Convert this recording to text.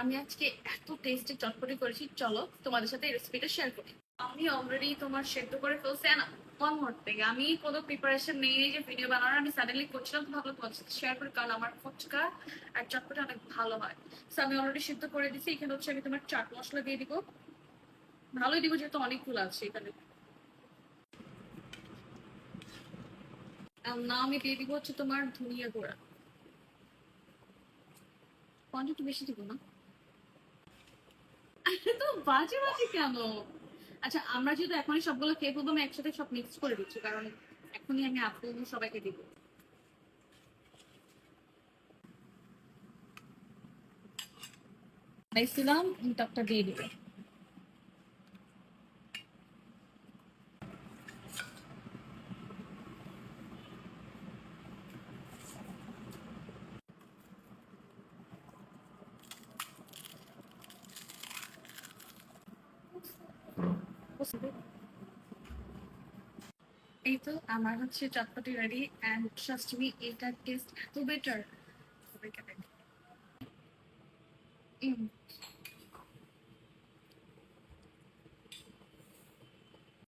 আমি আজকে এত টেস্টি চটপটি করেছি, চলো তোমাদের সাথে এই রেসিপিটা শেয়ার করি। আমি অলরেডি তোমার সেদ্ধ করে ফেলছি। না, ওয়ান মোর থিং, আমি কোনো প্রিপারেশন নেই যে ভিডিও বানানোর। আমি সাডেনলি করছিলাম, তো ভাবলাম তোমার সাথে শেয়ার করি, কারণ আমার ফুচকা আর চটপটি অনেক ভালো হয়। সো আমি অলরেডি সিদ্ধ করে দিছি। এখানে হচ্ছে আমি তোমার চাট মশলা দিয়ে দিব, ভালোই দিব যেহেতু অনেকগুলো আছে এখানে। আর না, আমি দিয়ে দিব হচ্ছে তোমার ধনিয়া গুঁড়া। কোয়ান্টিটি বেশি দিব না। তো বাজে বাজে কেন? আচ্ছা, আমরা যেহেতু এখনই সবগুলো খেয়ে ফেলবো, আমি একসাথে সব মিক্স করে দিচ্ছি, কারণ এখনই আমি আপু সবাইকে দিব। বানাইছিলাম, টকটা দিয়ে দিবে। এই তো আমার হচ্ছে চটপটি রেডি, এন্ড ট্রাস্ট মি, এটার টেস্ট এত বেটার।